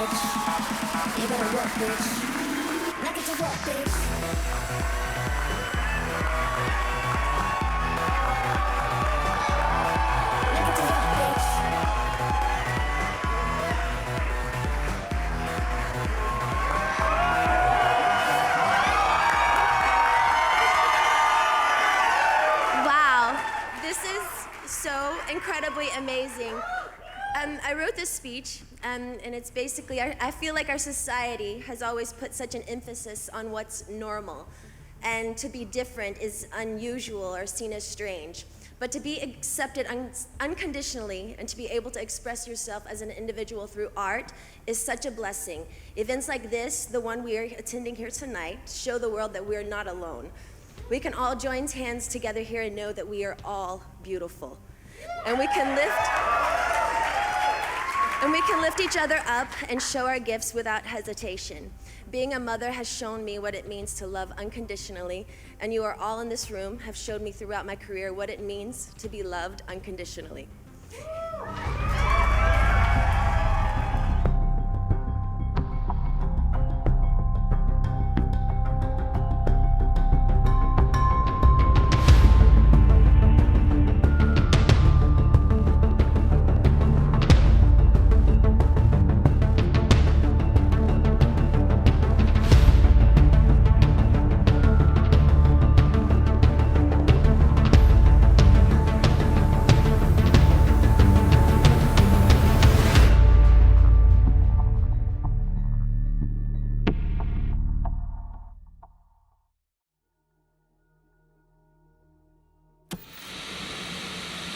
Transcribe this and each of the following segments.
bitch. You better work, bitch. Now get to work, bitch. Incredibly amazing. I wrote this speech, and it's basically, I feel like our society has always put such an emphasis on what's normal, and to be different is unusual or seen as strange. But to be accepted unconditionally and to be able to express yourself as an individual through art is such a blessing. Events like this, the one we are attending here tonight, show the world that we're not alone. We can all join hands together here and know that we are all beautiful. And we can lift each other up and show our gifts without hesitation. Being a mother has shown me what it means to love unconditionally, and you are all in this room have showed me throughout my career what it means to be loved unconditionally.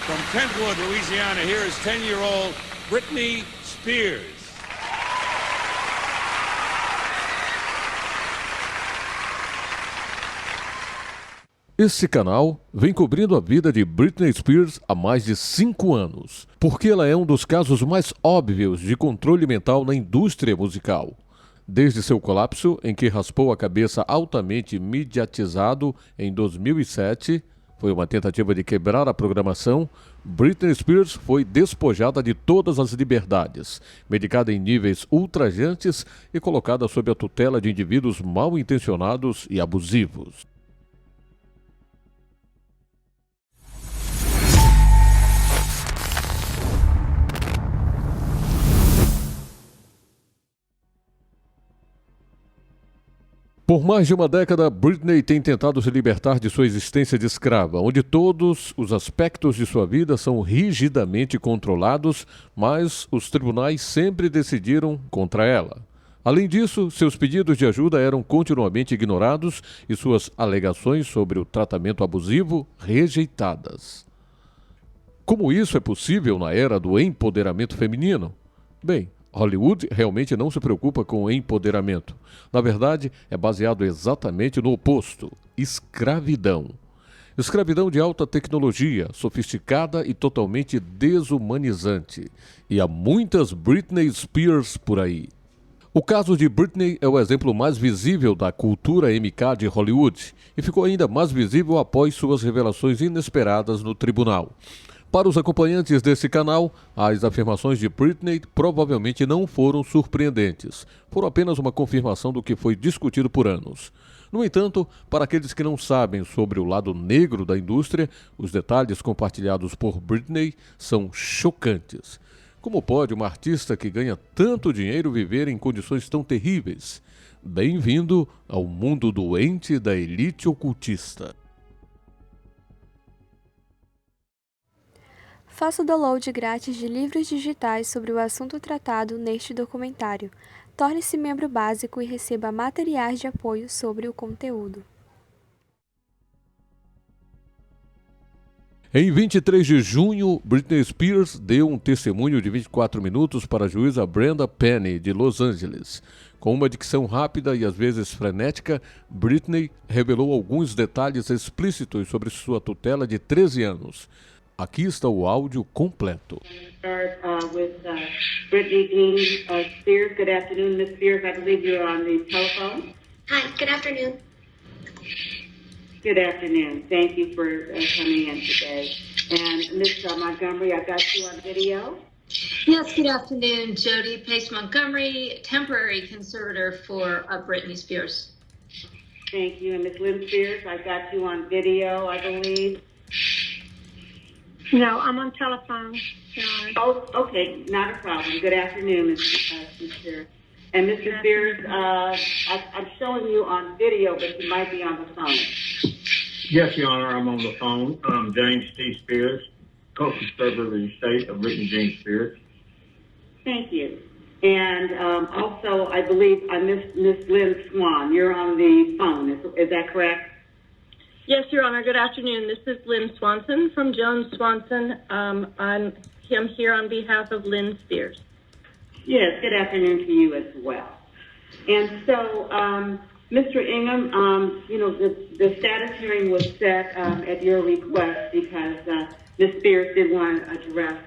From Kentwood, Louisiana, here is 10-year-old Britney Spears. Esse canal vem cobrindo a vida de Britney Spears há mais de 5 anos, porque ela é um dos casos mais óbvios de controle mental na indústria musical. Desde seu colapso, em que raspou a cabeça altamente mediatizado em 2007, foi uma tentativa de quebrar a programação, Britney Spears foi despojada de todas as liberdades, medicada em níveis ultrajantes e colocada sob a tutela de indivíduos mal intencionados e abusivos. Por mais de uma década, Britney tem tentado se libertar de sua existência de escrava, onde todos os aspectos de sua vida são rigidamente controlados, mas os tribunais sempre decidiram contra ela. Além disso, seus pedidos de ajuda eram continuamente ignorados e suas alegações sobre o tratamento abusivo rejeitadas. Como isso é possível na era do empoderamento feminino? Bem, Hollywood realmente não se preocupa com o empoderamento. Na verdade, é baseado exatamente no oposto: escravidão. Escravidão de alta tecnologia, sofisticada e totalmente desumanizante. E há muitas Britney Spears por aí. O caso de Britney é o exemplo mais visível da cultura MK de Hollywood e ficou ainda mais visível após suas revelações inesperadas no tribunal. Para os acompanhantes desse canal, as afirmações de Britney provavelmente não foram surpreendentes, foram apenas uma confirmação do que foi discutido por anos. No entanto, para aqueles que não sabem sobre o lado negro da indústria, os detalhes compartilhados por Britney são chocantes. Como pode uma artista que ganha tanto dinheiro viver em condições tão terríveis? Bem-vindo ao mundo doente da elite ocultista. Faça o download grátis de livros digitais sobre o assunto tratado neste documentário. Torne-se membro básico e receba materiais de apoio sobre o conteúdo. Em 23 de junho, Britney Spears deu um testemunho de 24 minutos para a juíza Brenda Penny, de Los Angeles. Com uma dicção rápida e às vezes frenética, Britney revelou alguns detalhes explícitos sobre sua tutela de 13 anos. Aqui está o áudio completo. Britney Spears. Good afternoon, Ms. Spears. I believe you're on the telephone. Hi, good afternoon. Good afternoon. Thank you for coming in today. And Ms. Montgomery, I got you on video. Yes, good afternoon, Jody Pace Montgomery, temporary conservator for Britney Spears. Thank you. And Ms. Lynn Spears, I've got you on video, I believe. No, I'm on telephone. Sorry. Oh, okay, not a problem. Good afternoon, Ms. Spears. And Mr. Spears, I'm showing you on video, but you might be on the phone. Yes, Your Honor, I'm on the phone. I'm James T. Spears, co-conservator of the estate of Britney Jean Spears. Thank you. And also, I believe Miss Lynn Swan, you're on the phone. Is that correct? Yes, Your Honor. Good afternoon. This is Lynn Swanson from Jones Swanson. I'm here on behalf of Lynn Spears. Yes, good afternoon to you as well. And so, Mr. Ingham, you know, the status hearing was set at your request because Ms. Spears did want to address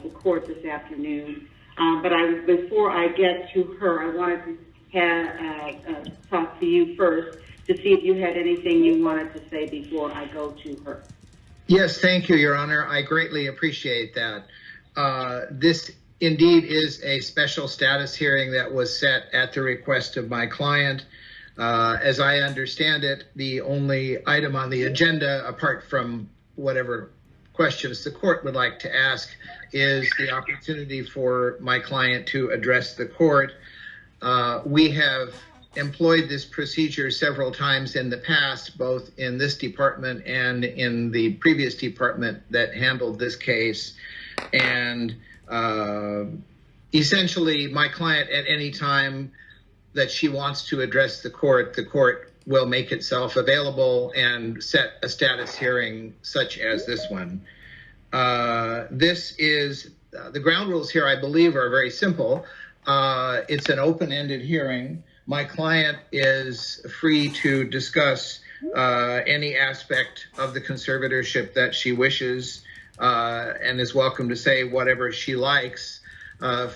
the court this afternoon. But before I get to her, I wanted to talk to you first to see if you had anything you wanted to say before I go to her. Yes, thank you, Your Honor. I greatly appreciate that. This indeed is a special status hearing that was set at the request of my client. As I understand it, the only item on the agenda, apart from whatever questions the court would like to ask, is the opportunity for my client to address the court. We have employed this procedure several times in the past, both in this department and in the previous department that handled this case. And essentially, my client, at any time that she wants to address the court will make itself available and set a status hearing such as this one. This is, the ground rules here, I believe, are very simple. It's an open-ended hearing. My client is free to discuss any aspect of the conservatorship that she wishes and is welcome to say whatever she likes.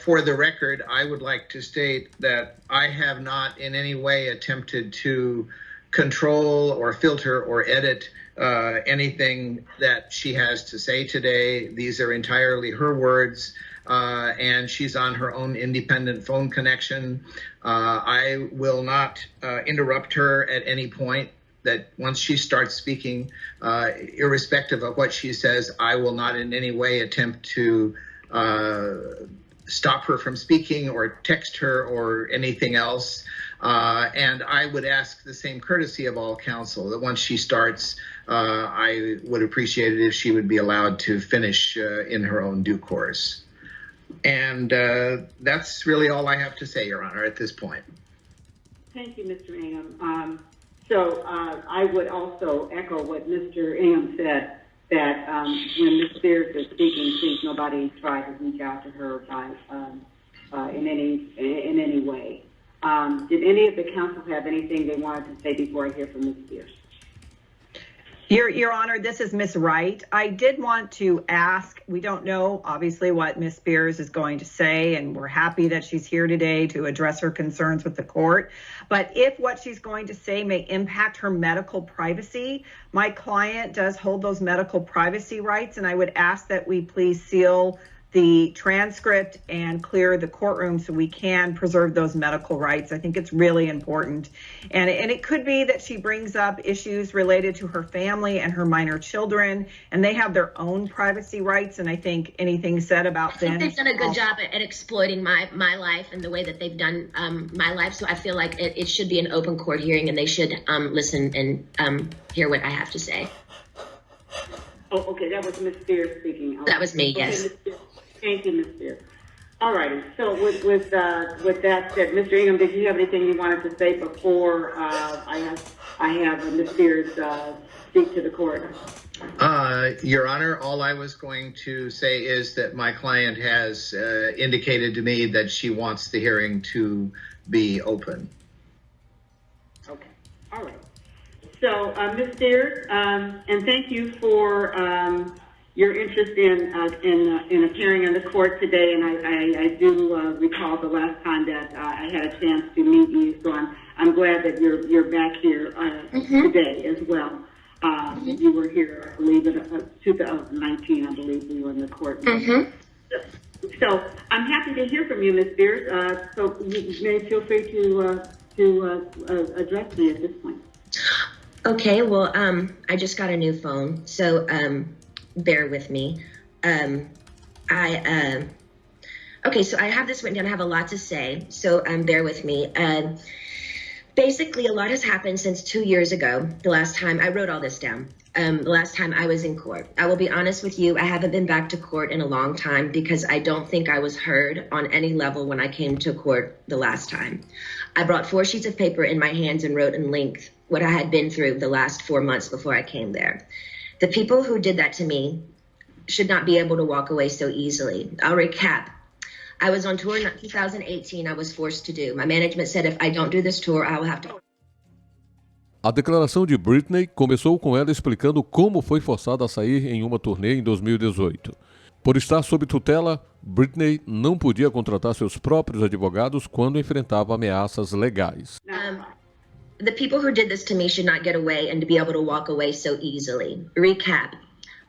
For the record, I would like to state that I have not in any way attempted to control or filter or edit anything that she has to say today. These are entirely her words, and she's on her own independent phone connection. I will not interrupt her at any point. That once she starts speaking, irrespective of what she says, I will not in any way attempt to stop her from speaking or text her or anything else. And I would ask the same courtesy of all counsel, that once she starts, I would appreciate it if she would be allowed to finish in her own due course. And that's really all I have to say, Your Honor, at this point. Thank you, Mr. Ingham. So I would also echo what Mr. Ingham said, that when Ms. Spears is speaking, please nobody try to reach out to her by in any way. Did any of the counsel have anything they wanted to say before I hear from Ms. Spears? Your Honor, this is Ms. Wright. I did want to ask, we don't know, obviously, what Ms. Spears is going to say, and we're happy that she's here today to address her concerns with the court. But if what she's going to say may impact her medical privacy, my client does hold those medical privacy rights, and I would ask that we please seal the transcript and clear the courtroom so we can preserve those medical rights. I think it's really important. And it could be that she brings up issues related to her family and her minor children, and they have their own privacy rights. And I think anything said about them. They've done a good job at exploiting my life and the way that they've done my life. So I feel like it should be an open court hearing, and they should listen and hear what I have to say. Oh, okay, that was Ms. Spears speaking. That was me, yes. Okay, thank you, Ms. Spears. All righty. So with that said, Mr. Ingham, did you have anything you wanted to say before I have Ms. Spears speak to the court? Your Honor, all I was going to say is that my client has indicated to me that she wants the hearing to be open. Okay. All right. So, Ms. Spears, and thank you for your interest in appearing in the court today. And I do recall the last time that I had a chance to meet you. So I'm glad that you're back here today as well. You were here, I believe, in 2019. I believe we were in the court. So I'm happy to hear from you, Ms. Spears. So you may feel free to address me at this point. Okay, well, I just got a new phone, so bear with me. Okay, so I have this written down. I have a lot to say, so bear with me. Basically, a lot has happened since 2 years ago, the last time I wrote all this down. The last time I was in court. I will be honest with you, I haven't been back to court in a long time because I don't think I was heard on any level when I came to court the last time. I brought 4 sheets of paper in my hands and wrote in length what I had been through the last 4 months before I came there. The people who did that to me should not be able to walk away so easily. I'll recap. I was on tour in 2018. I was forced to do. My management said if I don't do this tour, I will have to... A declaração de Britney começou com ela explicando como foi forçada a sair em uma turnê em 2018. Por estar sob tutela, Britney não podia contratar seus próprios advogados quando enfrentava ameaças legais. The people who did this to me should not get away and to be able to walk away so easily. Recap.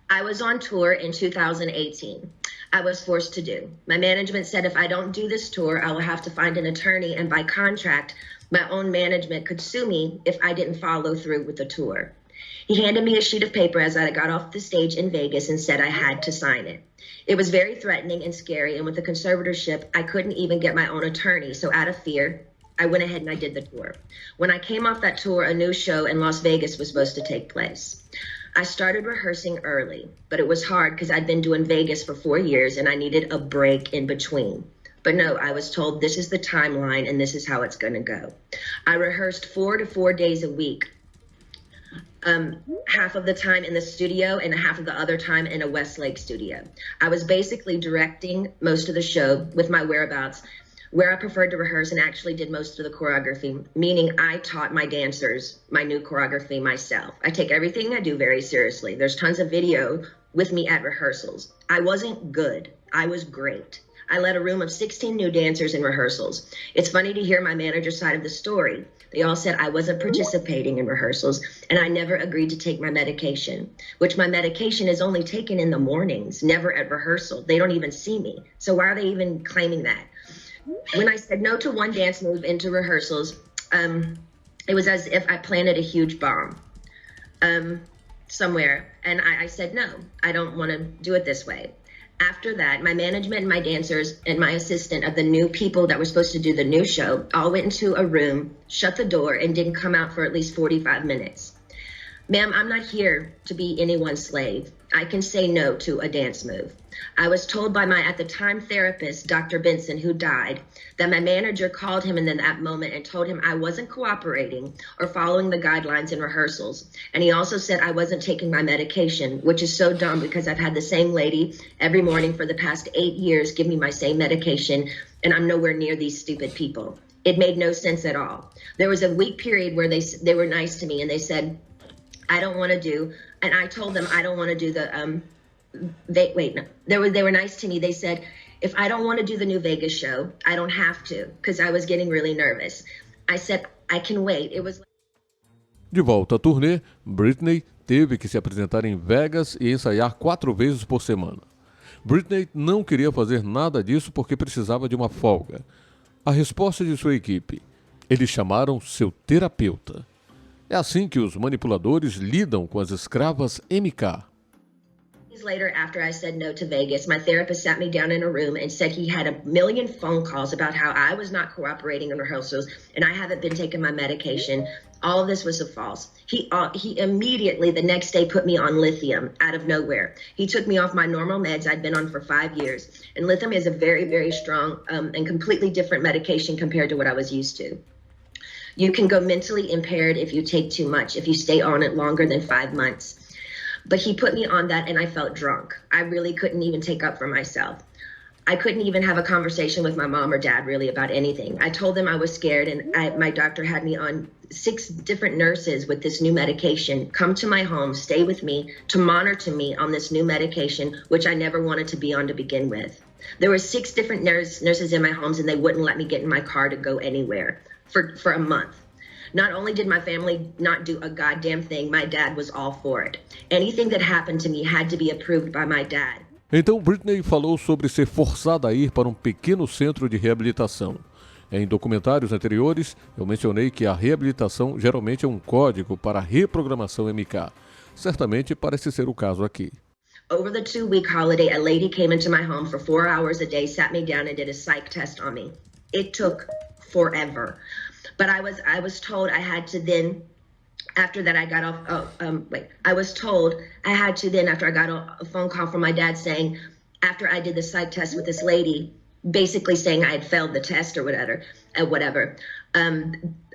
I was on tour in 2018. I was forced to do. My management said if I don't do this tour, I will have to find an attorney, and by contract, my own management could sue me if I didn't follow through with the tour. He handed me a sheet of paper as I got off the stage in Vegas and said I had to sign it. It was very threatening and scary, and with the conservatorship, I couldn't even get my own attorney, so out of fear, I went ahead and I did the tour. When I came off that tour, a new show in Las Vegas was supposed to take place. I started rehearsing early, but it was hard because I'd been doing Vegas for 4 years and I needed a break in between. But no, I was told this is the timeline and this is how it's going to go. I rehearsed 4 to 4 days a week, half of the time in the studio and half of the other time in a Westlake studio. I was basically directing most of the show with my whereabouts, where I preferred to rehearse and actually did most of the choreography, meaning I taught my dancers my new choreography myself. I take everything I do very seriously. There's tons of video with me at rehearsals. I wasn't good. I was great. I led a room of 16 new dancers in rehearsals. It's funny to hear my manager's side of the story. They all said I wasn't participating in rehearsals and I never agreed to take my medication, which my medication is only taken in the mornings, never at rehearsal. They don't even see me. So why are they even claiming that? When I said no to one dance move into rehearsals, it was as if I planted a huge bomb somewhere. And I said, no, I don't want to do it this way. After that, my management and my dancers and my assistant of the new people that were supposed to do the new show all went into a room, shut the door, and didn't come out for at least 45 minutes. Ma'am, I'm not here to be anyone's slave. I can say no to a dance move. I was told by my, at the time, therapist, Dr. Benson, who died, that my manager called him in that moment and told him I wasn't cooperating or following the guidelines in rehearsals. And he also said I wasn't taking my medication, which is so dumb because I've had the same lady every morning for the past 8 years give me my same medication, and I'm nowhere near these stupid people. It made no sense at all. There was a week period where they were nice to me and they said, I don't want to do, and I told them I don't want to do the, they were nice to me. They said, if I don't want to do the new Vegas show, I don't have to, because I was getting really nervous. I said, I can wait. It was... De volta à turnê, Britney teve que se apresentar em Vegas e ensaiar 4 vezes por semana. Britney não queria fazer nada disso porque precisava de uma folga. A resposta de sua equipe: eles chamaram seu terapeuta. É assim que os manipuladores lidam com as escravas MK. Later, after I said no to Vegas, my therapist sat me down in a room and said he had a million phone calls about how I was not cooperating in rehearsals and I haven't been taking my medication. All of this was false. He immediately the next day put me on lithium out of nowhere. He took me off my normal meds I'd been on for 5 years. And lithium is a very, very strong and completely different medication compared to what I was used to. You can go mentally impaired if you take too much, if you stay on it longer than 5 months. But he put me on that and I felt drunk. I really couldn't even take up for myself. I couldn't even have a conversation with my mom or dad really about anything. I told them I was scared and my doctor had me on 6 different nurses with this new medication come to my home, stay with me, to monitor me on this new medication, which I never wanted to be on to begin with. There were 6 different nurses in my homes and they wouldn't let me get in my car to go anywhere for a month. Not only did my family not do a goddamn thing, my dad was all for it. Anything that happened to me had to be approved by my dad. Então Britney falou sobre ser forçada a ir para um pequeno centro de reabilitação. Em documentários anteriores, eu mencionei que a reabilitação geralmente é um código para a reprogramação MK. Certamente parece ser o caso aqui. Over the 2-week holiday, a lady came into my home for 4 hours a day, sat me down and did a psych test on me. It took forever. But I was told I had to then, after that I got off, I was told I had to then, after I got a phone call from my dad saying, after I did the psych test with this lady, basically saying I had failed the test or whatever.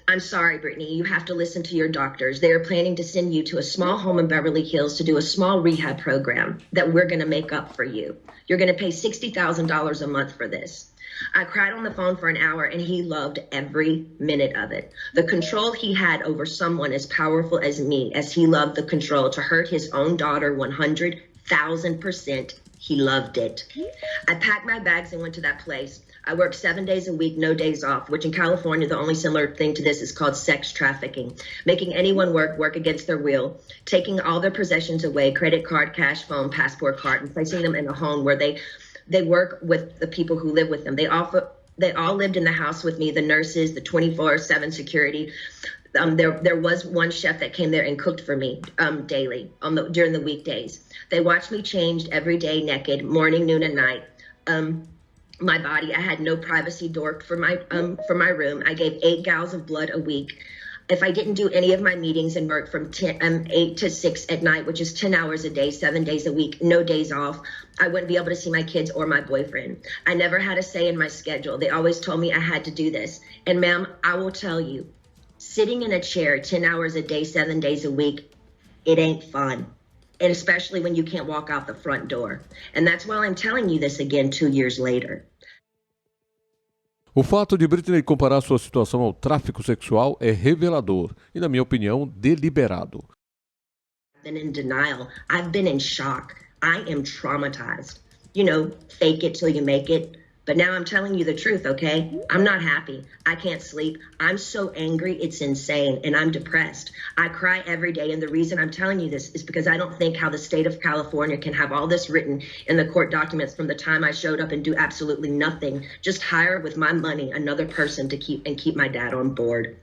I'm sorry, Britney, you have to listen to your doctors. They are planning to send you to a small home in Beverly Hills to do a small rehab program that we're going to make up for you. You're going to pay $60,000 a month for this. I cried on the phone for an hour and he loved every minute of it. The control he had over someone as powerful as me, as he loved the control to hurt his own daughter 100,000%, he loved it. I packed my bags and went to that place. I worked 7 days a week, no days off, which in California, the only similar thing to this is called sex trafficking. Making anyone work against their will, taking all their possessions away, credit card, cash, phone, passport card, and placing them in a home where they work with the people who live with them. They all lived in the house with me, the nurses, the 24/7 security. There was one chef that came there and cooked for me daily during the weekdays. They watched me changed every day naked, morning, noon, and night. My body, I had no privacy door for my room. I gave 8 gallons of blood a week. If I didn't do any of my meetings and work from 8 to 6 at night, which is 10 hours a day, 7 days a week, no days off, I wouldn't be able to see my kids or my boyfriend. I never had a say in my schedule. They always told me I had to do this. And ma'am, I will tell you, sitting in a chair 10 hours a day, 7 days a week, it ain't fun. And especially when you can't walk out the front door. And that's why I'm telling you this again 2 years later. O fato de Britney comparar sua situação ao tráfico sexual é revelador e, na minha opinião, deliberado. I've been in denial. I've been in shock. I am traumatized. You know, fake it till you make it. But now I'm telling you the truth, okay? I'm not happy. I can't sleep. I'm so angry, it's insane, and I'm depressed. I cry every day, and the reason I'm telling you this is because I don't think how the state of California can have all this written in the court documents from the time I showed up and do absolutely nothing, just hire with my money another person to keep my dad on board.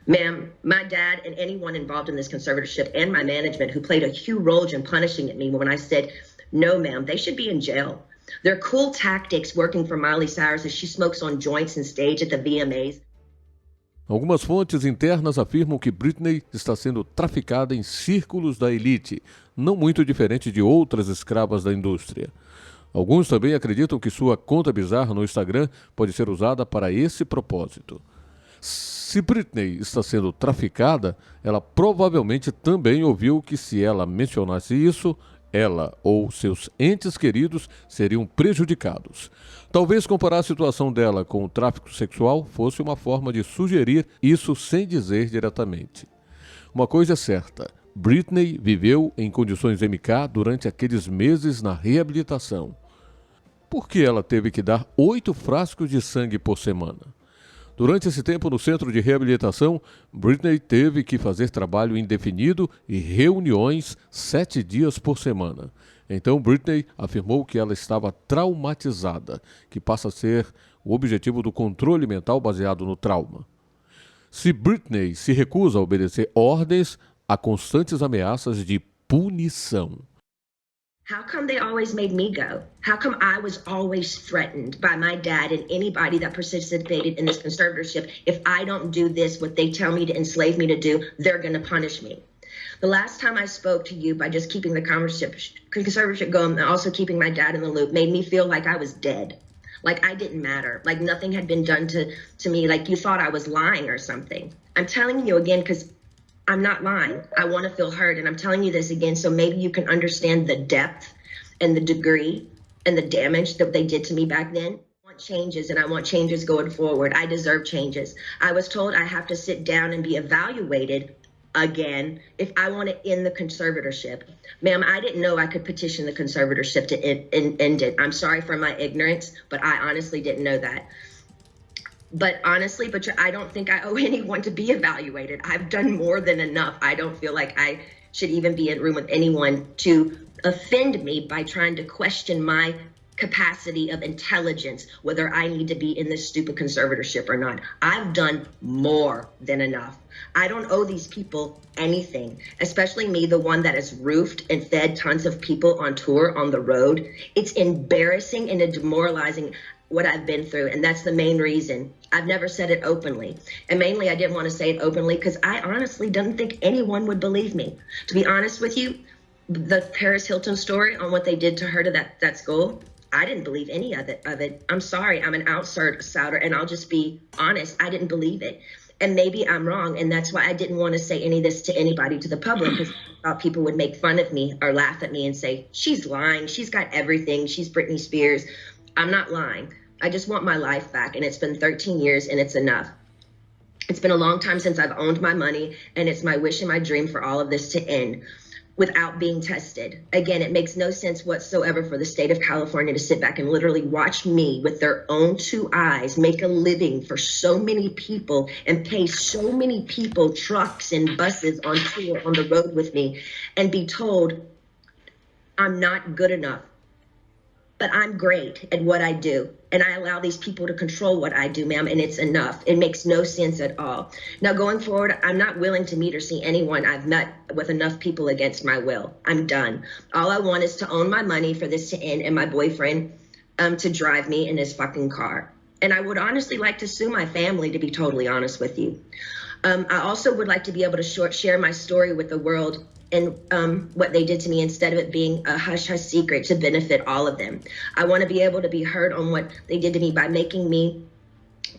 Ma'am, my dad and anyone involved in this conservatorship and my management who played a huge role in punishing me when I said, no, ma'am, they should be in jail. They're cool tactics working for Miley Cyrus as she smokes on joints and stage at the VMAs. Algumas fontes internas afirmam que Britney está sendo traficada em círculos da elite, não muito diferente de outras escravas da indústria. Alguns também acreditam que sua conta bizarra no Instagram pode ser usada para esse propósito. Se Britney está sendo traficada, ela provavelmente também ouviu que se ela mencionasse isso, ela ou seus entes queridos seriam prejudicados. Talvez comparar a situação dela com o tráfico sexual fosse uma forma de sugerir isso sem dizer diretamente. Uma coisa é certa, Britney viveu em condições MK durante aqueles meses na reabilitação. Por que ela teve que dar 8 frascos de sangue por semana? Durante esse tempo no centro de reabilitação, Britney teve que fazer trabalho indefinido e reuniões 7 dias por semana. Então Britney afirmou que ela estava traumatizada, que passa a ser o objetivo do controle mental baseado no trauma. Se Britney se recusa a obedecer ordens, há constantes ameaças de punição. How come they always made me go? How come I was always threatened by my dad and anybody that participated in this conservatorship? If I don't do this, what they tell me to enslave me to do, they're going to punish me. The last time I spoke to you by just keeping the conservatorship going and also keeping my dad in the loop made me feel like I was dead. Like I didn't matter. Like nothing had been done to me. Like you thought I was lying or something. I'm telling you again because I'm not lying. I want to feel heard. And I'm telling you this again so maybe you can understand the depth and the degree and the damage that they did to me back then. I want changes and I want changes going forward. I deserve changes. I was told I have to sit down and be evaluated again if I want to end the conservatorship. Ma'am, I didn't know I could petition the conservatorship to end it. I'm sorry for my ignorance, but I honestly didn't know that. But honestly, I don't think I owe anyone to be evaluated. I've done more than enough. I don't feel like I should even be in a room with anyone to offend me by trying to question my capacity of intelligence, whether I need to be in this stupid conservatorship or not. I've done more than enough. I don't owe these people anything, especially me, the one that has roofed and fed tons of people on tour on the road. It's embarrassing and demoralizing what I've been through, and that's the main reason. I've never said it openly, and mainly I didn't want to say it openly because I honestly didn't think anyone would believe me. To be honest with you, the Paris Hilton story on what they did to her to that school, I didn't believe any of it. I'm sorry, I'm an outsider, and I'll just be honest, I didn't believe it. And maybe I'm wrong, and that's why I didn't want to say any of this to anybody, to the public, because I thought people would make fun of me or laugh at me and say, she's lying, she's got everything, she's Britney Spears. I'm not lying. I just want my life back, and it's been 13 years, and it's enough. It's been a long time since I've owned my money, and it's my wish and my dream for all of this to end without being tested. Again, it makes no sense whatsoever for the state of California to sit back and literally watch me with their own two eyes make a living for so many people and pay so many people trucks and buses on tour on the road with me and be told I'm not good enough. But I'm great at what I do, and I allow these people to control what I do, ma'am, and it's enough. It makes no sense at all. Now, going forward, I'm not willing to meet or see anyone I've met with enough people against my will. I'm done. All I want is to own my money for this to end and my boyfriend to drive me in his fucking car. And I would honestly like to sue my family, to be totally honest with you. I also would like to be able to share my story with the world and what they did to me instead of it being a hush-hush secret to benefit all of them. I want to be able to be heard on what they did to me by making me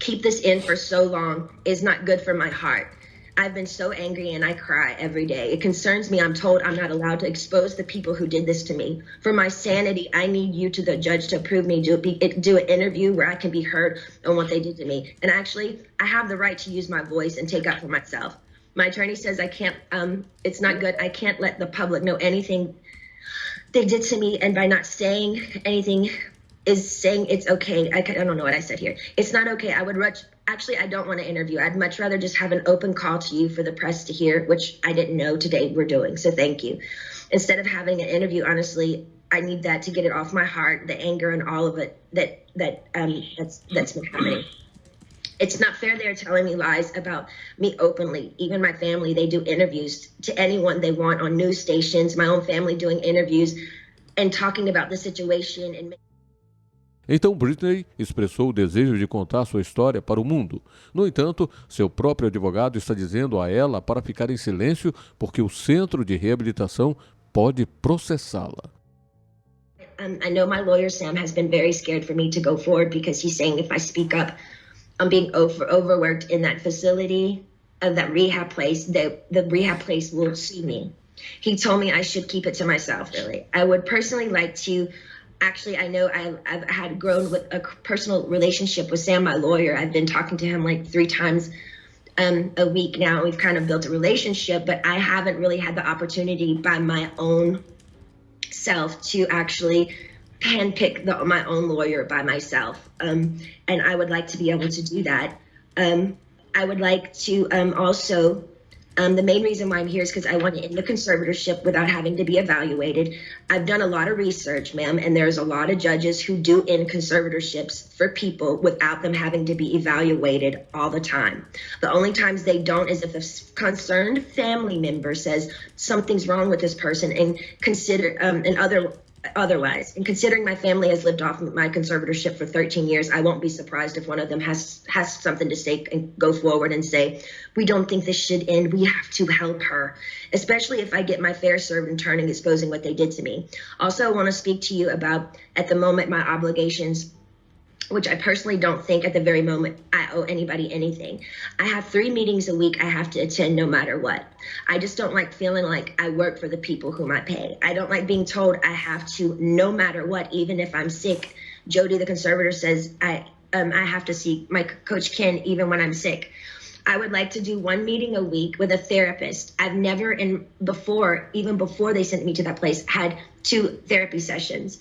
keep this in for so long is not good for my heart. I've been so angry and I cry every day. It concerns me. I'm told I'm not allowed to expose the people who did this to me. For my sanity, I need you to the judge to approve me, do an interview where I can be heard on what they did to me. And actually, I have the right to use my voice and take up for myself. My attorney says I can't, it's not good. I can't let the public know anything they did to me. And by not saying anything is saying it's okay. I don't know what I said here. It's not okay. I don't want to interview. I'd much rather just have an open call to you for the press to hear, which I didn't know today we're doing. So thank you. Instead of having an interview, honestly, I need that to get it off my heart, the anger and all of it that's been happening. It's not fair they're telling me lies about me openly. Even my family, they do interviews to anyone they want on news stations, my own family doing interviews and talking about the situation. Então Britney expressou o desejo de contar sua história para o mundo. No entanto, seu próprio advogado está dizendo a ela para ficar em silêncio porque o centro de reabilitação pode processá-la. I know my lawyer, Sam, has been very scared for me to go forward because he's saying if I speak up, I'm being overworked in that facility, that rehab place, the rehab place will sue me. He told me I should keep it to myself, really. I would personally like to, actually, I know I've had grown with a personal relationship with Sam, my lawyer. I've been talking to him like 3 times a week now. We've kind of built a relationship, but I haven't really had the opportunity by my own self to actually handpick my own lawyer by myself. And I would like to be able to do that. I would like to also, the main reason why I'm here is because I want to end the conservatorship without having to be evaluated. I've done a lot of research, ma'am, and there's a lot of judges who do end conservatorships for people without them having to be evaluated all the time. The only times they don't is if a concerned family member says something's wrong with this person and otherwise. And considering my family has lived off my conservatorship for 13 years, I won't be surprised if one of them has something to say and go forward and say, we don't think this should end. We have to help her, especially if I get my fair served in turn and exposing what they did to me. Also, I want to speak to you about, at the moment, my obligations, which I personally don't think at the very moment I owe anybody anything. I have 3 meetings a week I have to attend no matter what. I just don't like feeling like I work for the people whom I pay. I don't like being told I have to no matter what, even if I'm sick. Jody, the conservator, says I have to see my coach Ken even when I'm sick. I would like to do 1 meeting a week with a therapist. I've never, even before they sent me to that place, had 2 therapy sessions.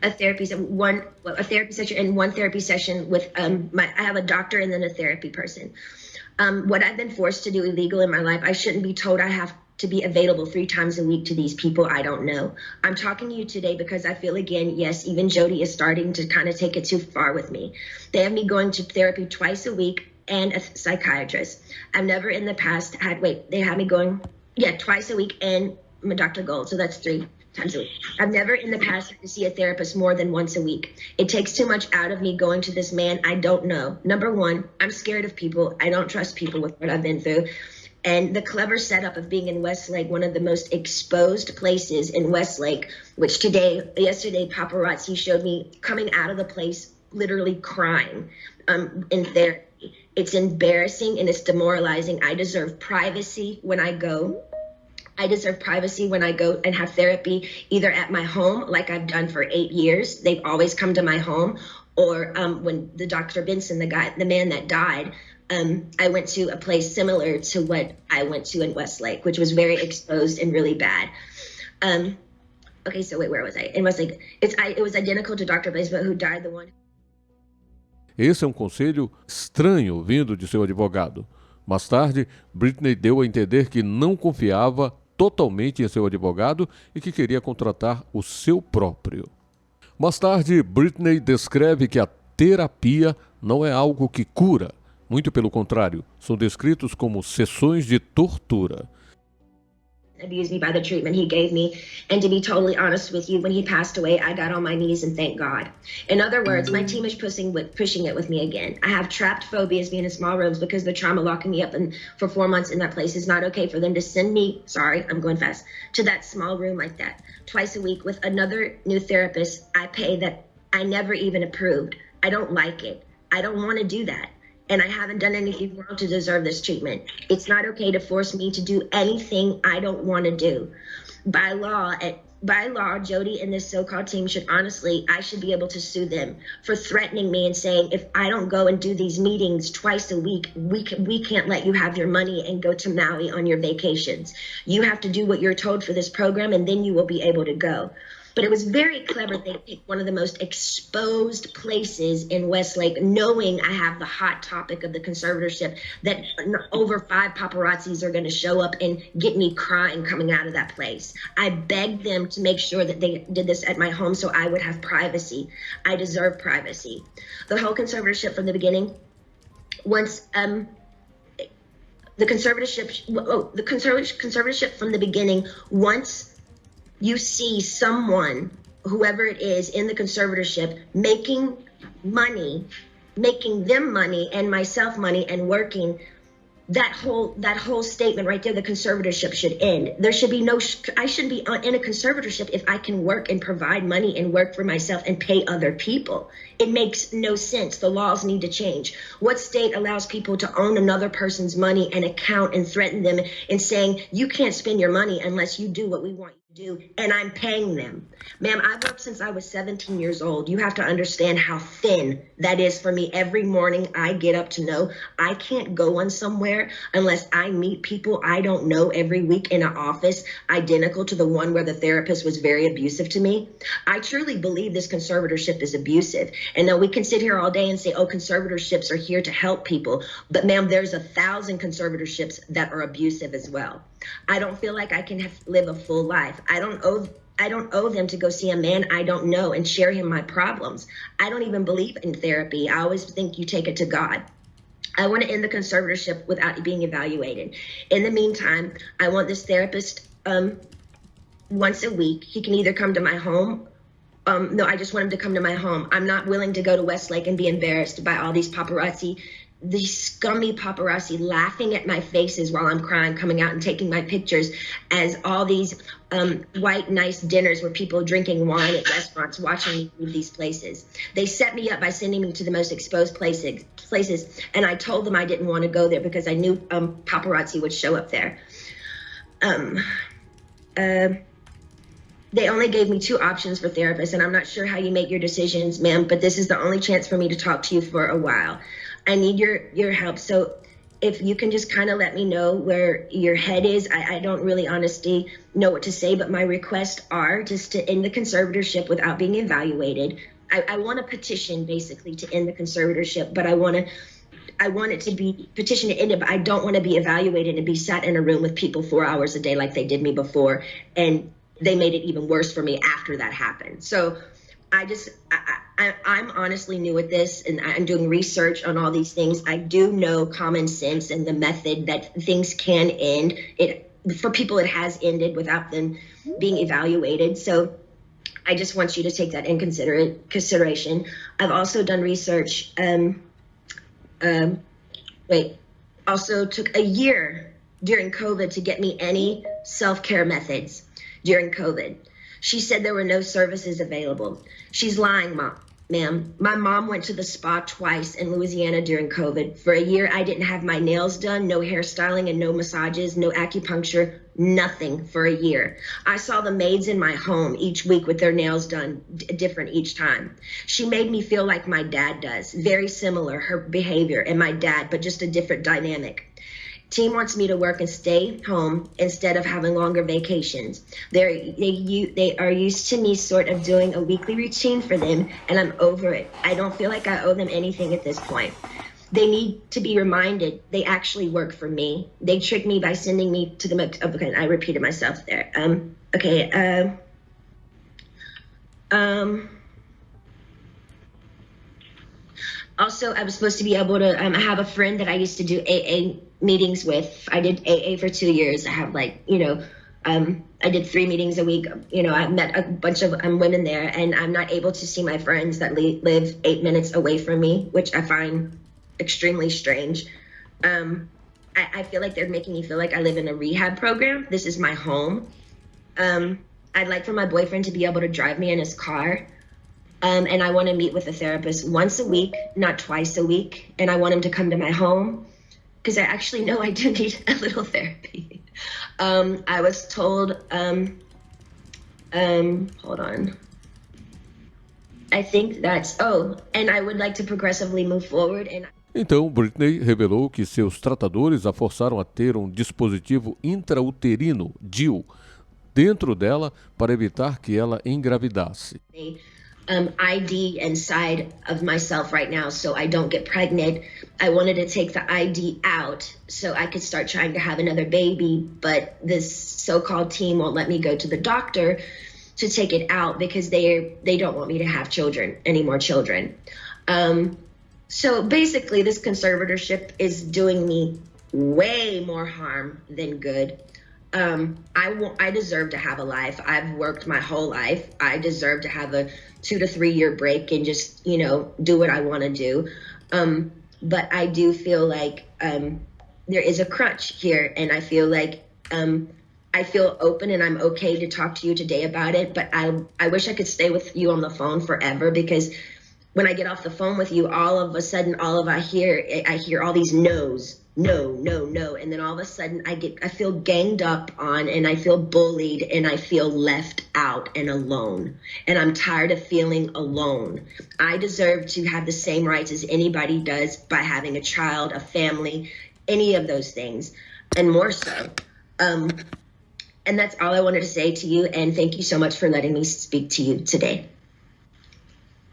A therapy session and 1 therapy session with I have a doctor and then a therapy person. What I've been forced to do illegal in my life, I shouldn't be told I have to be available 3 times a week to these people I don't know. I'm talking to you today because I feel, again, yes, even Jody is starting to kind of take it too far with me. They have me going to therapy twice a week and a psychiatrist. I've never in the past they had me going, twice a week and Dr. Gold, so that's 3 times a week. I've never in the past had to see a therapist more than once a week. It takes too much out of me going to this man I don't know. Number one, I'm scared of people. I don't trust people with what I've been through. And the clever setup of being in Westlake, one of the most exposed places in Westlake, which yesterday, paparazzi showed me coming out of the place literally crying in therapy. It's embarrassing and it's demoralizing. I deserve privacy when I go. I deserve privacy when I go and have therapy, either at my home, like I've done for 8 years. They've always come to my home. Or when the Dr. Benson, the man that died, I went to a place similar to what I went to in Westlake, which was very exposed and really bad. Okay, so wait, where was I? In Westlake, it was identical to Dr. Benson, who died, the one. Esse é um conselho estranho vindo de seu advogado. Mais tarde, Britney deu a entender que não confiava totalmente em seu advogado e que queria contratar o seu próprio. Mais tarde, Britney descreve que a terapia não é algo que cura. Muito pelo contrário, são descritos como sessões de tortura. Abused me by the treatment he gave me. And to be totally honest with you, when he passed away, I got on my knees and thanked God. In other words, my team is pushing it with me again. I have trapped phobias being in small rooms because the trauma locking me up for 4 months in that place is not okay for them to send me, sorry, I'm going fast, to that small room like that twice a week with another new therapist I pay that I never even approved. I don't like it. I don't want to do that. And I haven't done anything wrong to deserve this treatment. It's not okay to force me to do anything I don't want to do. By law, Jody and this so-called team I should be able to sue them for threatening me and saying, if I don't go and do these meetings twice a week, we can't let you have your money and go to Maui on your vacations. You have to do what you're told for this program and then you will be able to go. But it was very clever. They picked one of the most exposed places in Westlake, knowing I have the hot topic of the conservatorship, that over 5 paparazzis are going to show up and get me crying coming out of that place. I begged them to make sure that they did this at my home so I would have privacy. I deserve privacy. The whole conservatorship from the beginning, once the conservatorship from the beginning, once you see someone, whoever it is in the conservatorship, making them money and myself money and working, that whole statement right there, the conservatorship should end. There should be I shouldn't be in a conservatorship if I can work and provide money and work for myself and pay other people. It makes no sense. The laws need to change. What state allows people to own another person's money and account and threaten them and saying, you can't spend your money unless you do what we want you to do, and I'm paying them? Ma'am, I've worked since I was 17 years old. You have to understand how thin that is for me. Every morning I get up to know I can't go on somewhere unless I meet people I don't know every week in an office identical to the one where the therapist was very abusive to me. I truly believe this conservatorship is abusive. And now we can sit here all day and say, oh, conservatorships are here to help people. But ma'am, there's 1,000 conservatorships that are abusive as well. I don't feel like I can live a full life. I don't owe them to go see a man I don't know and share him my problems. I don't even believe in therapy. I always think you take it to God. I want to end the conservatorship without being evaluated. In the meantime, I want this therapist once a week. He can either come to my home. No, I just want him to come to my home. I'm not willing to go to Westlake and be embarrassed by all these paparazzi, these scummy paparazzi laughing at my faces while I'm crying, coming out and taking my pictures as all these white, nice dinners where people drinking wine at restaurants, watching me leave these places. They set me up by sending me to the most exposed places, and I told them I didn't want to go there because I knew paparazzi would show up there. They only gave me 2 options for therapists, and I'm not sure how you make your decisions, ma'am, but this is the only chance for me to talk to you for a while. I need your help. So if you can just kind of let me know where your head is. I don't really honestly know what to say, but my requests are just to end the conservatorship without being evaluated. I want a petition basically to end the conservatorship, but I want to I want it to be petition to end it, but I don't want to be evaluated and be sat in a room with people 4 hours a day like they did me before. And they made it even worse for me after that happened. So I'm honestly new at this, and I'm doing research on all these things. I do know common sense and the method that things can end. For people, it has ended without them being evaluated. So I just want you to take that in consideration. I've also done research. Also took a year during COVID to get me any self-care methods during COVID. She said there were no services available. She's lying, ma'am. My mom went to the spa twice in Louisiana during COVID. For a year, I didn't have my nails done, no hairstyling and no massages, no acupuncture, nothing for a year. I saw the maids in my home each week with their nails done different each time. She made me feel like my dad does, very similar, her behavior and my dad, but just a different dynamic. Team wants me to work and stay home instead of having longer vacations. They are used to me sort of doing a weekly routine for them, and I'm over it. I don't feel like I owe them anything at this point. They need to be reminded they actually work for me. They tricked me by sending me to the, okay, I repeated myself there. Also, I was supposed to be able to, I have a friend that I used to do AA meetings with. I did AA for 2 years. I have I did 3 meetings a week. I met a bunch of women there, and I'm not able to see my friends that live 8 minutes away from me, which I find extremely strange. I feel like they're making me feel like I live in a rehab program. This is my home. I'd like for my boyfriend to be able to drive me in his car. And I want to meet with a therapist once a week, not twice a week. And I want him to come to my home because I actually know I do need a little therapy. I was told, hold on. I think that's, and I would like to progressively move forward. Então, Britney revelou que seus tratadores a forçaram a ter um dispositivo intrauterino, DIU, dentro dela para evitar que ela engravidasse. ID inside of myself right now so I don't get pregnant. I wanted to take the ID out so I could start trying to have another baby, but this so-called team won't let me go to the doctor to take it out because they don't want me to have any more children. So basically this conservatorship is doing me way more harm than good. I deserve to have a life. I've worked my whole life. I deserve to have a 2 to 3 year break and just, do what I want to do. But I do feel like there is a crunch here, and I feel like I feel open and I'm okay to talk to you today about it. But I wish I could stay with you on the phone forever, because when I get off the phone with you, all of a sudden, I hear all these no's. No, no, no. And then all of a sudden I feel ganged up on, and I feel bullied, and I feel left out and alone. And I'm tired of feeling alone. I deserve to have the same rights as anybody does by having a child, a family, any of those things, and more so. And that's all I wanted to say to you. And thank you so much for letting me speak to you today.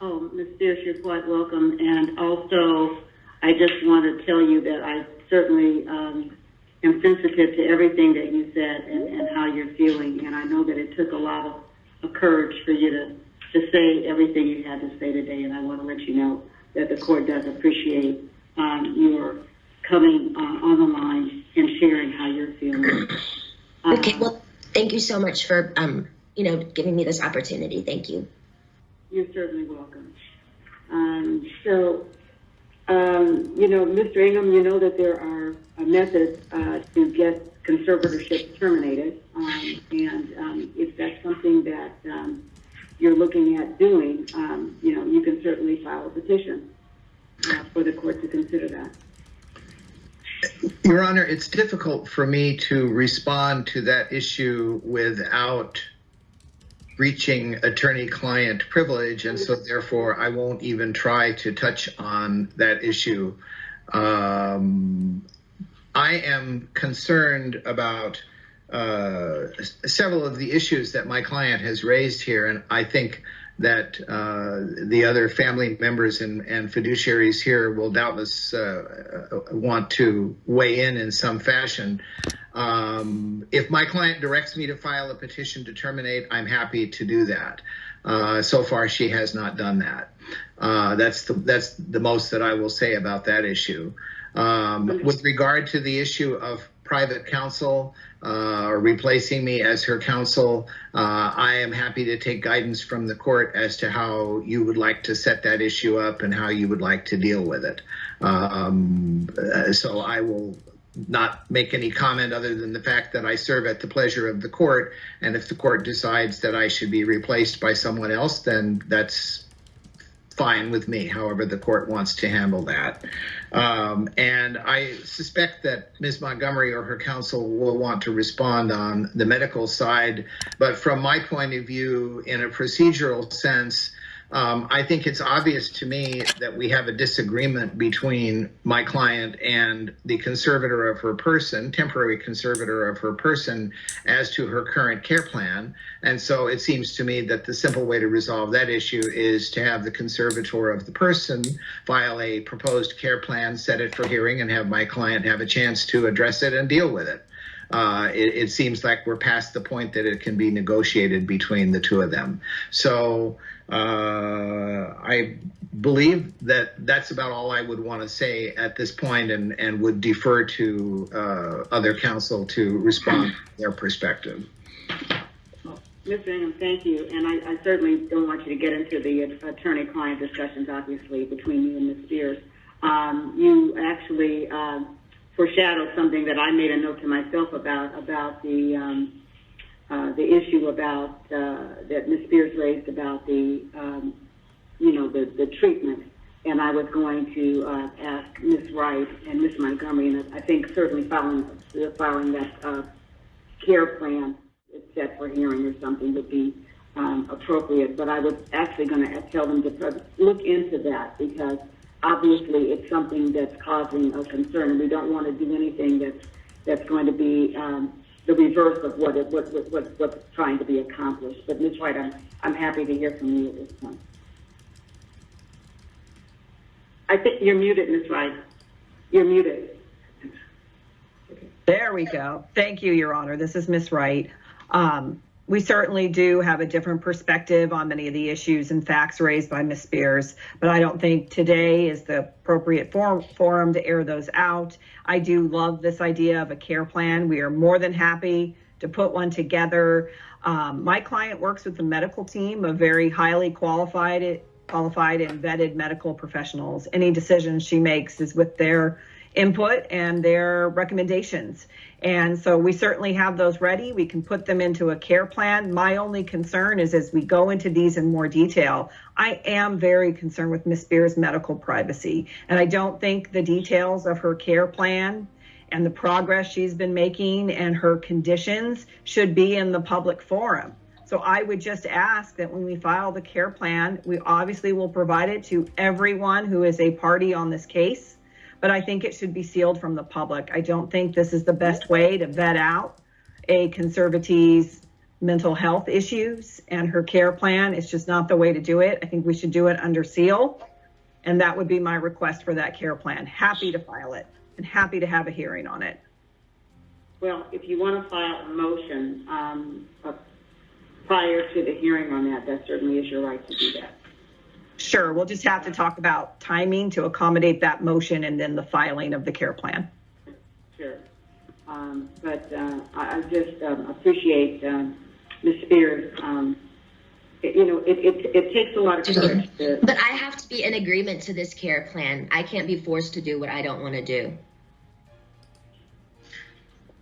Oh, Ms. Spears, you're quite welcome. And also, I just want to tell you that I certainly am sensitive to everything that you said and how you're feeling. And I know that it took a lot of courage for you to say everything you had to say today. And I want to let you know that the court does appreciate your coming on the line and sharing how you're feeling. Okay, well, thank you so much for, giving me this opportunity. Thank you. You're certainly welcome. Mr. Ingham, you know that there are methods to get conservatorship terminated, and if that's something that you're looking at doing, you can certainly file a petition for the court to consider that. Your Honor, it's difficult for me to respond to that issue without breaching attorney-client privilege, and so therefore I won't even try to touch on that issue. I am concerned about several of the issues that my client has raised here, and I think the other family members and fiduciaries here will doubtless want to weigh in some fashion. If my client directs me to file a petition to terminate, I'm happy to do that. So far, she has not done that. That's the most that I will say about that issue. With regard to the issue of private counsel or replacing me as her counsel, I am happy to take guidance from the court as to how you would like to set that issue up and how you would like to deal with it. So I will not make any comment other than the fact that I serve at the pleasure of the court, and if the court decides that I should be replaced by someone else, then that's fine with me, however the court wants to handle that. And I suspect that Ms. Montgomery or her counsel will want to respond on the medical side, but from my point of view, in a procedural sense, I think it's obvious to me that we have a disagreement between my client and the conservator of her person, temporary conservator of her person, as to her current care plan. And so it seems to me that the simple way to resolve that issue is to have the conservator of the person file a proposed care plan, set it for hearing, and have my client have a chance to address it and deal with it. It seems like we're past the point that it can be negotiated between the two of them. So I believe that that's about all I would want to say at this point, and would defer to other counsel to respond to their perspective. Mr. Ingham, thank you. And I certainly don't want you to get into the attorney-client discussions, obviously, between you and Ms. Spears. You actually foreshadowed something that I made a note to myself about the issue about that Ms. Spears raised about the treatment, and I was going to ask Ms. Wright and Ms. Montgomery, and I think certainly following that care plan set for hearing or something would be appropriate. But I was actually going to tell them to look into that, because obviously it's something that's causing a concern, and we don't want to do anything that's going to be the reverse of what's trying to be accomplished. But Ms. Wright, I'm happy to hear from you at this point. I think you're muted, Ms. Wright. You're muted. There we go. Thank you, Your Honor. This is Ms. Wright. We certainly do have a different perspective on many of the issues and facts raised by Ms. Spears, but I don't think today is the appropriate forum to air those out. I do love this idea of a care plan. We are more than happy to put one together. My client works with the medical team of very highly qualified and vetted medical professionals. Any decision she makes is with their input and their recommendations. And so we certainly have those ready. We can put them into a care plan. My only concern is, as we go into these in more detail, I am very concerned with Ms. Spears' medical privacy. And I don't think the details of her care plan and the progress she's been making and her conditions should be in the public forum. So I would just ask that when we file the care plan, we obviously will provide it to everyone who is a party on this case, but I think it should be sealed from the public. I don't think this is the best way to vet out a conservatee's mental health issues and her care plan. It's just not the way to do it. I think we should do it under seal, and that would be my request for that care plan. Happy to file it and happy to have a hearing on it. Well, if you want to file a motion prior to the hearing on that, that certainly is your right to do that. Sure, we'll just have to talk about timing to accommodate that motion and then the filing of the care plan. Sure. But I just appreciate Ms. Spears. It takes a lot of courage. But I have to be in agreement to this care plan. I can't be forced to do what I don't want to do.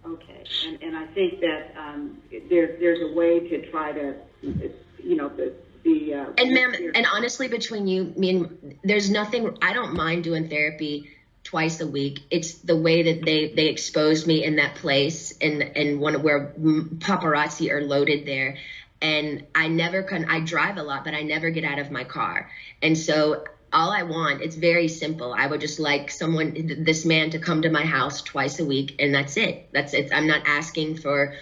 Okay, and I think that there's a way to try to, And ma'am, and honestly, between you, me and there's nothing, I don't mind doing therapy twice a week. It's the way that they exposed me in that place and where paparazzi are loaded there. And I drive a lot, but I never get out of my car. And so all I want, it's very simple. I would just like this man to come to my house twice a week, and that's it. I'm not asking for,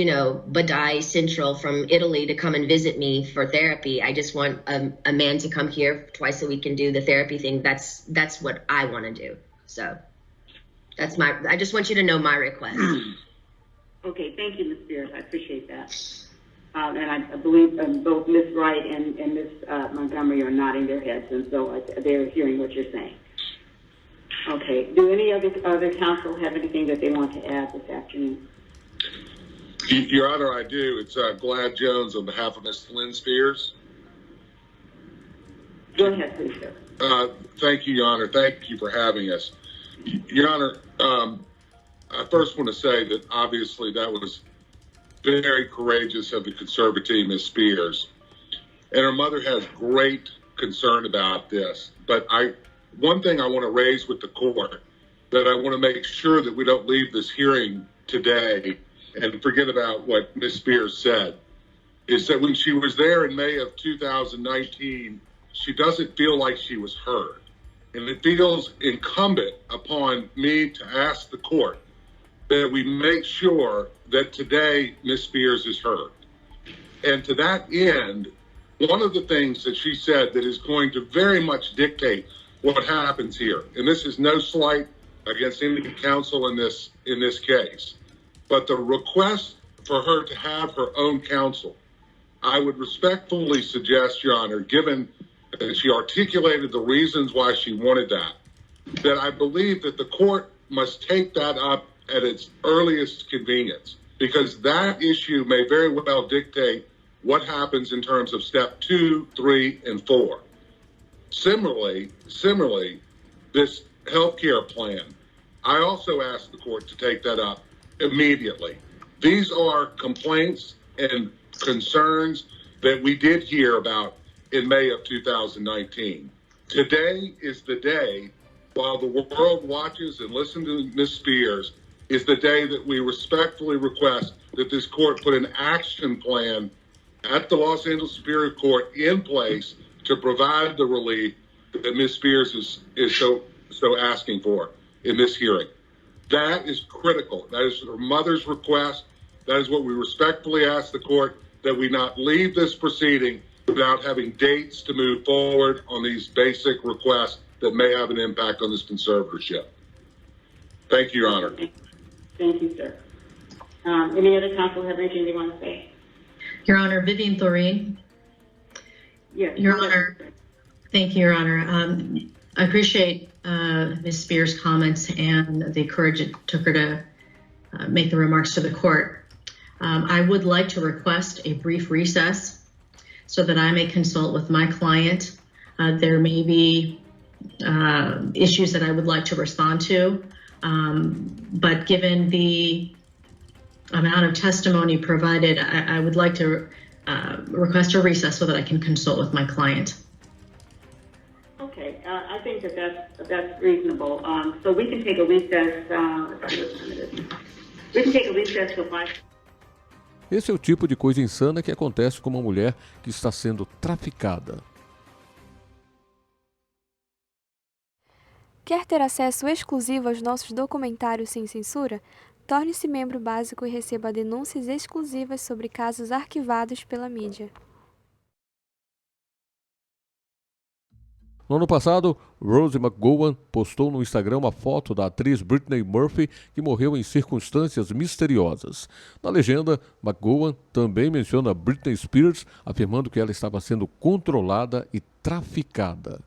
Badai Central from Italy to come and visit me for therapy. I just want a man to come here twice a week and do the therapy thing. That's what I want to do. So I just want you to know my request. Okay, thank you, Ms. Spears. I appreciate that. And I believe both Ms. Wright and Ms. Montgomery are nodding their heads, and so they're hearing what you're saying. Okay. Do any other counsel have anything that they want to add this afternoon? Your Honor, I do. It's Glad Jones on behalf of Ms. Lynn Spears. Go ahead, please, sir. Thank you, Your Honor. Thank you for having us. Your Honor, I first want to say that obviously that was very courageous of the conservatee, Ms. Spears. And her mother has great concern about this. But one thing I want to raise with the court, that I want to make sure that we don't leave this hearing today and forget about what Ms. Spears said, is that when she was there in May of 2019, she doesn't feel like she was heard. And it feels incumbent upon me to ask the court that we make sure that today Ms. Spears is heard. And to that end, one of the things that she said that is going to very much dictate what happens here, and this is no slight against any counsel in this case, but the request for her to have her own counsel, I would respectfully suggest, Your Honor, given that she articulated the reasons why she wanted that I believe that the court must take that up at its earliest convenience, because that issue may very well dictate what happens in terms of step 2, 3, and 4. Similarly, this healthcare plan, I also asked the court to take that up immediately. These are complaints and concerns that we did hear about in May of 2019. Today is the day, while the world watches and listens to Ms. Spears, is the day that we respectfully request that this court put an action plan at the Los Angeles Superior Court in place to provide the relief that Ms. Spears is so asking for in this hearing. That is critical. That is her mother's request. That is what we respectfully ask the court, that we not leave this proceeding without having dates to move forward on these basic requests that may have an impact on this conservatorship. Thank you, Your Honor. Thank you, sir. Any other counsel have anything they want to say? Your Honor, Vivian Thoreen. Yes. Your Honor, thank you, Your Honor. I appreciate Ms. Spears' comments and the courage it took her to make the remarks to the court. I would like to request a brief recess so that I may consult with my client. There may be issues that I would like to respond to, but given the amount of testimony provided, I would like to request a recess so that I can consult with my client. Okay, I think that's reasonable. So we can take a recess. We can take a recess till 5. Esse é o tipo de coisa insana que acontece com uma mulher que está sendo traficada. Quer ter acesso exclusivo aos nossos documentários sem censura? Torne-se membro básico e receba denúncias exclusivas sobre casos arquivados pela mídia. No ano passado, Rose McGowan postou no Instagram uma foto da atriz Britney Murphy, que morreu em circunstâncias misteriosas. Na legenda, McGowan também menciona Britney Spears, afirmando que ela estava sendo controlada e traficada.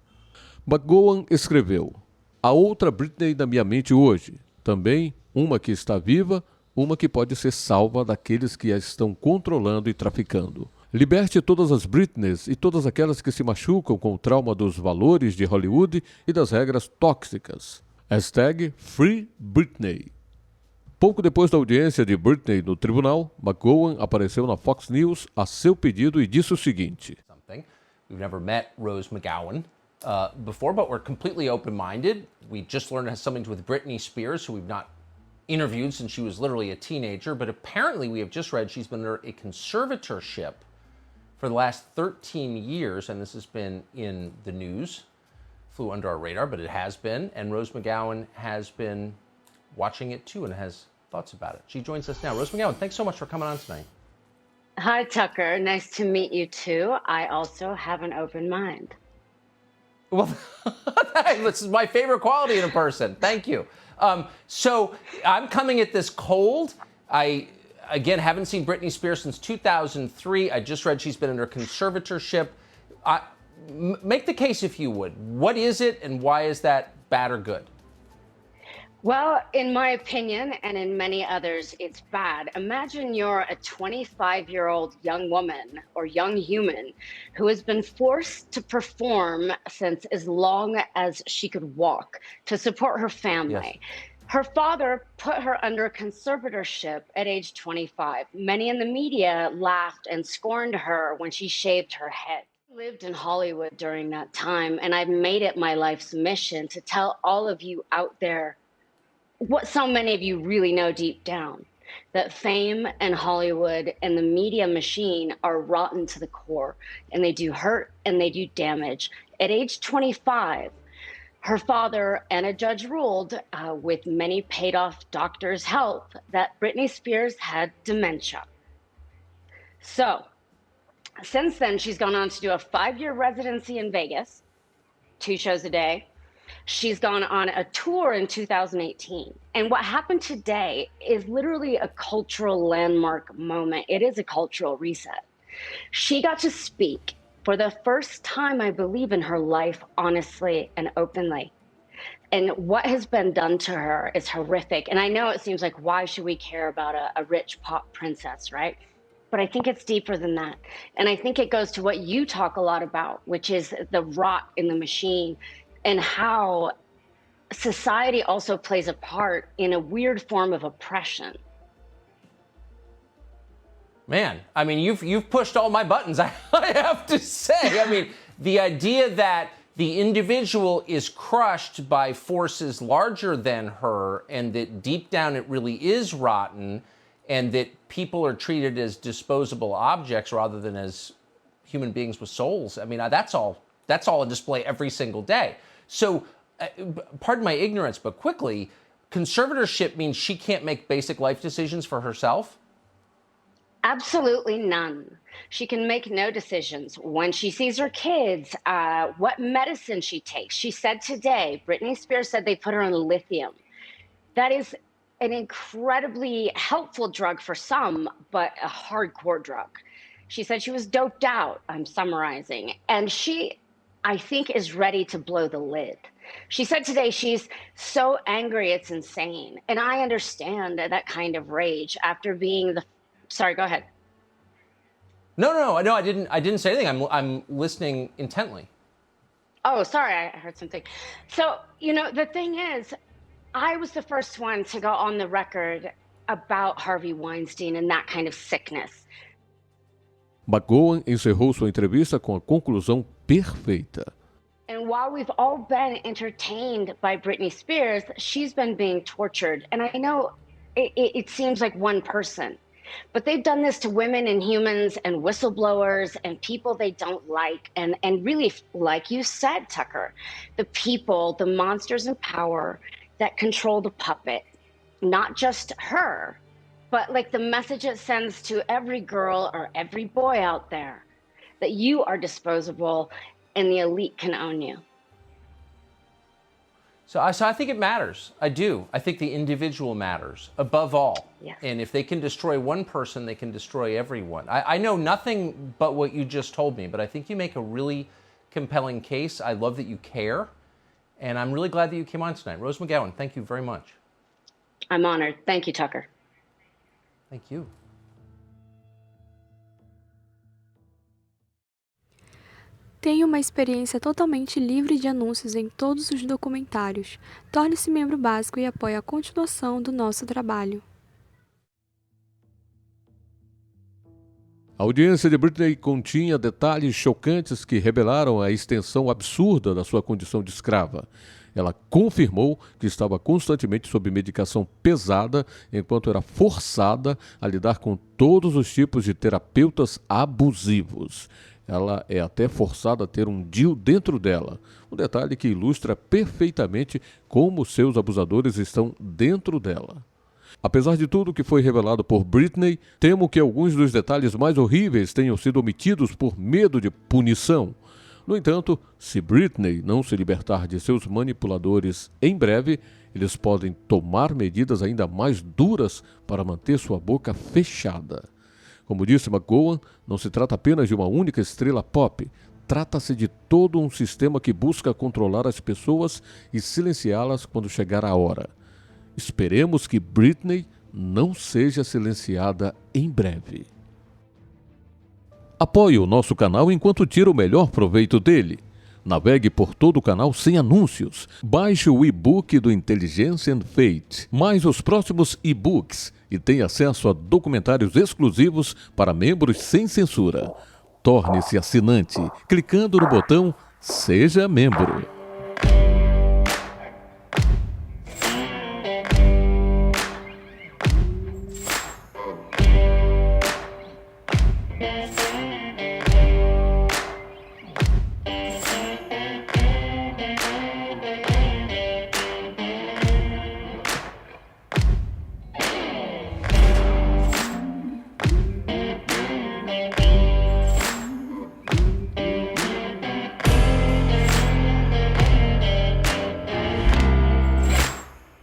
McGowan escreveu: "Há outra Britney na minha mente hoje. Também uma que está viva, uma que pode ser salva daqueles que a estão controlando e traficando. Liberte todas as Britneys e todas aquelas que se machucam com o trauma dos valores de Hollywood e das regras tóxicas. #FreeBritney." Pouco depois da audiência de Britney no tribunal, McGowan apareceu na Fox News a seu pedido e disse o seguinte: We've never met Rose McGowan before, but we're completely open-minded. We just learned something with Britney Spears, who we've not interviewed since she was literally a teenager, but apparently we have just read she's been under a conservatorship for the last 13 years, and this has been in the news. Flew under our radar, but it has been, and Rose McGowan has been watching it too and has thoughts about it. She joins us now. Rose McGowan, thanks so much for coming on tonight. Hi, Tucker. Nice to meet you too. I also have an open mind. Well, this is my favorite quality in a person. Thank you. So I'm coming at this cold. I, again, haven't seen Britney Spears since 2003. I just read she's been under conservatorship. Make the case, if you would. What is it, and why is that bad or good? Well, in my opinion, and in many others, it's bad. Imagine you're a 25-year-old young woman or young human who has been forced to perform since as long as she could walk to support her family. Yes. Her father put her under conservatorship at age 25. Many in the media laughed and scorned her when she shaved her head. I lived in Hollywood during that time, and I've made it my life's mission to tell all of you out there what so many of you really know deep down, that fame and Hollywood and the media machine are rotten to the core, and they do hurt and they do damage. At age 25, her father and a judge ruled, with many paid-off doctors' help, that Britney Spears had dementia. So, since then, she's gone on to do a 5-year residency in Vegas, 2 shows a day. She's gone on a tour in 2018. And what happened today is literally a cultural landmark moment. It is a cultural reset. She got to speak for the first time, I believe, in her life, honestly and openly. And what has been done to her is horrific. And I know it seems like, why should we care about a rich pop princess, right? But I think it's deeper than that. And I think it goes to what you talk a lot about, which is the rot in the machine, and how society also plays a part in a weird form of oppression. Man, I mean, you've pushed all my buttons, I have to say. I mean, the idea that the individual is crushed by forces larger than her, and that deep down it really is rotten, and that people are treated as disposable objects rather than as human beings with souls. I mean, that's all on display every single day. So, pardon my ignorance, but quickly, conservatorship means she can't make basic life decisions for herself? Absolutely none. She can make no decisions when she sees her kids, what medicine she takes. She said today, Britney Spears said they put her on lithium. That is an incredibly helpful drug for some, but a hardcore drug. She said she was doped out, I'm summarizing, and she, I think, is ready to blow the lid. She said today she's so angry it's insane. And I understand that kind of rage after being the... Sorry, go ahead. No, I didn't say anything. I'm listening intently. Oh, sorry, I heard something. So, you know, the thing is, I was the first one to go on the record about Harvey Weinstein and that kind of sickness. McGowan encerrou sua entrevista com a conclusão perfeita. And while we've all been entertained by Britney Spears, she's been being tortured. And I know it seems like one person, but they've done this to women and humans and whistleblowers and people they don't like. And really, like you said, Tucker, the people, the monsters in power that control the puppet, not just her, but like the message it sends to every girl or every boy out there that you are disposable and the elite can own you. So I think it matters. I do. I think the individual matters above all. Yes. And if they can destroy one person, they can destroy everyone. I know nothing but what you just told me, but I think you make a really compelling case. I love that you care. And I'm really glad that you came on tonight. Rose McGowan, thank you very much. I'm honored. Thank you, Tucker. Thank you. Tenha uma experiência totalmente livre de anúncios em todos os documentários. Torne-se membro básico e apoie a continuação do nosso trabalho. A audiência de Britney continha detalhes chocantes que revelaram a extensão absurda da sua condição de escrava. Ela confirmou que estava constantemente sob medicação pesada enquanto era forçada a lidar com todos os tipos de terapeutas abusivos. Ela é até forçada a ter um DIU dentro dela, um detalhe que ilustra perfeitamente como seus abusadores estão dentro dela. Apesar de tudo que foi revelado por Britney, temo que alguns dos detalhes mais horríveis tenham sido omitidos por medo de punição. No entanto, se Britney não se libertar de seus manipuladores em breve, eles podem tomar medidas ainda mais duras para manter sua boca fechada. Como disse McGowan, não se trata apenas de uma única estrela pop, trata-se de todo um sistema que busca controlar as pessoas e silenciá-las quando chegar a hora. Esperemos que Britney não seja silenciada em breve. Apoie o nosso canal enquanto tira o melhor proveito dele. Navegue por todo o canal sem anúncios. Baixe o e-book do Intelligence and Fate, mais os próximos e-books e tenha acesso a documentários exclusivos para membros sem censura. Torne-se assinante clicando no botão Seja Membro.